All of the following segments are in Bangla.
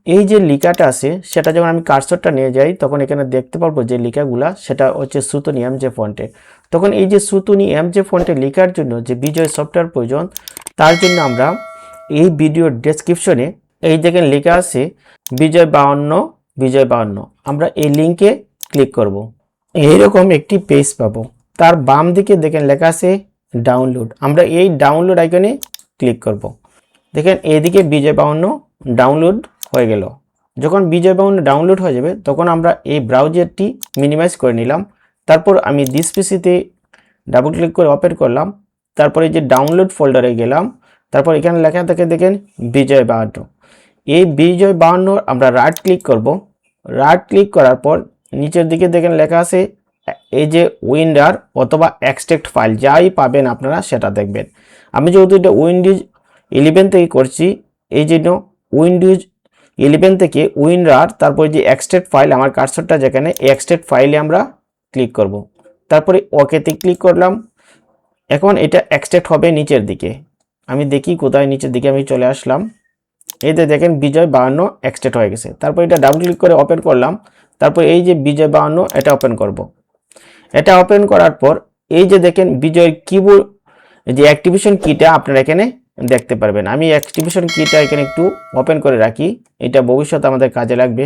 এই যে লেখাটা আছে সেটা যখন আমি কার্সরটা নিয়ে যাই তখন এখানে দেখতে পারবো যে লেখাগুলা সেটা হচ্ছে সুতনি এমজে ফন্টে। তখন এই যে সুতনি এমজে ফন্টে লেখার জন্য যে বিজয় সফটওয়্যার প্রয়োজন, তার জন্য আমরা এই ভিডিওর ডেসক্রিপশনে এই দেখেন লেখা আছে বিজয় 52 আমরা এই লিঙ্কে ক্লিক করব। এইরকম একটি পেজ পাবো। তার বাম দিকে দেখেন লেখা আছে ডাউনলোড, আমরা এই ডাউনলোড আইকনে ক্লিক করব। দেখেন এইদিকে বিজয় 52 ডাউনলোড হয়ে গেল। যখন বিজয় 52 ডাউনলোড হয়ে যাবে তখন আমরা এই ব্রাউজারটি মিনিমাইজ করে নিলাম। তারপর আমি দিস পিসিতে ডাবল ক্লিক করে ওপেন করলাম। তারপরে যে ডাউনলোড ফোল্ডারে গেলাম। তারপর এখানে লেখা থাকে দেখেন বিজয় 52। এই বিজয় 52 আমরা রাইট ক্লিক করব। রাইট ক্লিক করার পর নিচের দিকে দেখেন লেখা আছে এই যে উইন্ডার অথবা এক্সট্রাক্ট ফাইল, যাই পাবেন আপনারা সেটা দেখবেন। আমি যেহেতু এটা উইন্ডোজ 11 থেকে করছি, এই জন্য উইন্ডোজ 11 থেকে উইন্ডার তারপরে যে এক্সট্রাক্ট ফাইল, আমার কার্সরটা যেখানে এক্সট্রাক্ট ফাইলে আমরা ক্লিক করব। তারপরে ওকেতে ক্লিক করলাম। এখন এটা এক্সট্রাক্ট হবে নিচের দিকে। আমি দেখি কোথায়, নিচের দিকে আমি চলে আসলাম। এইতে দেখেন বিজয় 52 এক্সট্রাক্ট হয়ে গেছে। তারপর এটা ডাবল ক্লিক করে ওপেন করলাম। তারপর এই যে বিজয় 52 এটা ওপেন করব। এটা ওপেন করার পর এই যে দেখেন বিজয় কিবোর্ড যে অ্যাক্টিভেশন কিটা আপনারা এখানে দেখতে পারবেন। আমি অ্যাক্টিভেশন কিটা এখানে একটু ওপেন করে রাখি, এটা ভবিষ্যতে আমাদের কাজে লাগবে।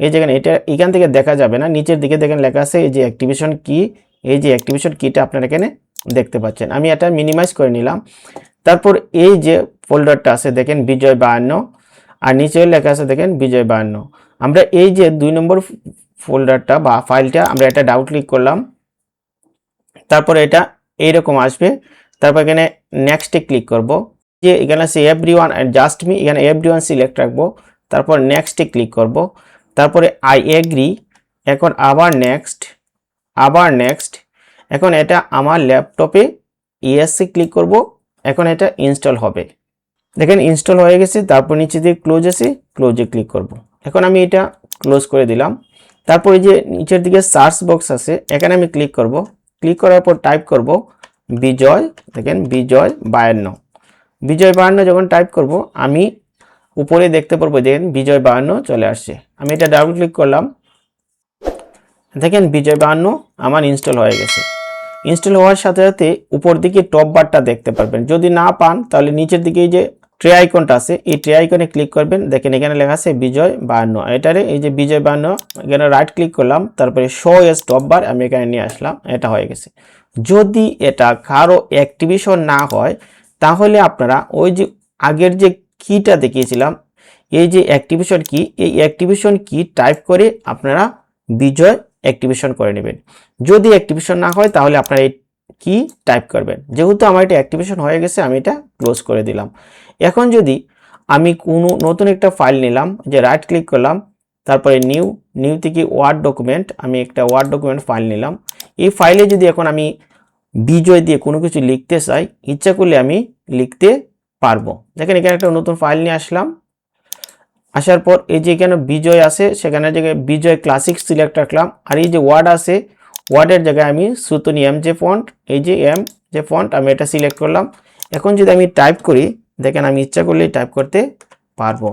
এই যেখানে এটা এখান থেকে দেখা যাবে না, নিচের দিকে দেখেন লেখা আছে এই যে অ্যাক্টিভেশন কি, এই যে অ্যাক্টিভেশন কিটা আপনারা এখানে দেখতে পাচ্ছেন। আমি এটা মিনিমাইজ করে নিলাম। তারপর এই যে ফোল্ডারটা আছে দেখেন বিজয় 52 আর নিচে লেখা আছে দেখেন বিজয় 52। আমরা এই যে 2 নম্বর ফোল্ডারটা বা ফাইলটা আমরা এটা ডাবল ক্লিক করলাম। তারপর এটা এইরকম আসবে। তারপর এখানে নেক্সটে ক্লিক করব। যে এখানে আছে এভরিওয়ান এন্ড জাস্ট মি, এখানে এভরিওয়ান সিলেক্ট রাখবো। তারপর নেক্সটে ক্লিক করব। তারপরে আই এগ্রি। এখন আবার নেক্সট। এখন এটা আমার ল্যাপটপে ইএসসি ক্লিক করব। এখন এটা ইনস্টল হবে। দেখেন ইনস্টল হয়ে গেছে। তারপর নিচে দিয়ে ক্লোজ আছে, ক্লোজে ক্লিক করব। এখন আমি এটা ক্লোজ করে দিলাম। তারপর এই যে নিচের দিকে সার্চ বক্স আছে, এখানে আমি ক্লিক করব। ক্লিক করার পর টাইপ করব বিজয়, দেখেন বিজয় 52 যখন টাইপ করব আমি উপরে দেখতে পারবো দেখেন বিজয় 52 চলে আসছে। আমি এটা ডাবল ক্লিক করলাম। দেখেন বিজয় 52 আমার ইনস্টল হয়ে গেছে। ইনস্টল হওয়ার সাথে সাথে উপর দিকে টপ বারটা দেখতে পারবেন। যদি না পান তাহলে নিচের দিকে এই যে ট্রে আইকনটা আছে, এই ট্রে আইকনে ক্লিক করবেন। দেখেন এখানে লেখা আছে বিজয় 52, এটারে এই যে বিজয় 52 এখানে রাইট ক্লিক করলাম। তারপরে শো এস টপ বার আমি এখানে নিয়ে আসলাম, এটা হয়ে গেছে। যদি এটা কারো অ্যাক্টিভেশন না হয় তাহলে আপনারা ওই যে আগের যে কিটা দেখিয়েছিলাম এই যে অ্যাক্টিভেশন কি, এই অ্যাক্টিভেশন কি টাইপ করে আপনারা বিজয় অ্যাক্টিভেশন করে নেবেন। যদি অ্যাক্টিভেশন না হয় তাহলে আপনারা এই কি টাইপ করবেন। যেহেতু আমার এটা অ্যাক্টিভেশন হয়ে গেছে আমি এটা ক্লোজ করে দিলাম। এখন যদি আমি কোনো নতুন একটা ফাইল নিলাম, যে রাইট ক্লিক করলাম, তারপরে নিউ থেকে ওয়ার্ড ডকুমেন্ট, আমি একটা ওয়ার্ড ডকুমেন্ট ফাইল নিলাম। এই ফাইলে যদি এখন আমি বিজয় দিয়ে কোনো কিছু লিখতে চাই, ইচ্ছা করলে আমি লিখতে পারবো। দেখেন এখানে একটা নতুন ফাইল নিয়ে আসলাম। আসার পর এই যে এখানে বিজয় আছে সেখানে জায়গায় বিজয় ক্লাসিক সিলেক্ট রাখলাম। আর এই যে ওয়ার্ড আছে ওয়ার্ডের জায়গায় আমি সুতনি এমজে ফন্ট, এই যে এমজে ফন্ট আমি এটা সিলেক্ট করলাম। এখন যদি আমি টাইপ করি দেখেন আমি ইচ্ছা করলেই টাইপ করতে পারবো।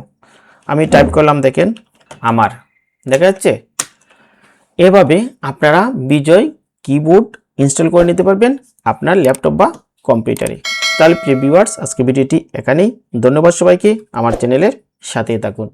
আমি টাইপ করলাম, দেখেন আমার দেখা যাচ্ছে। এভাবে আপনারা বিজয় কিবোর্ড ইনস্টল করে নিতে পারবেন আপনার ল্যাপটপ বা কম্পিউটারে। তাহলে প্রিয় ভিউয়ার্স আজকে ভিডিওটি এখানেই। ধন্যবাদ সবাইকে, আমার চ্যানেলের সাথে থাকুন।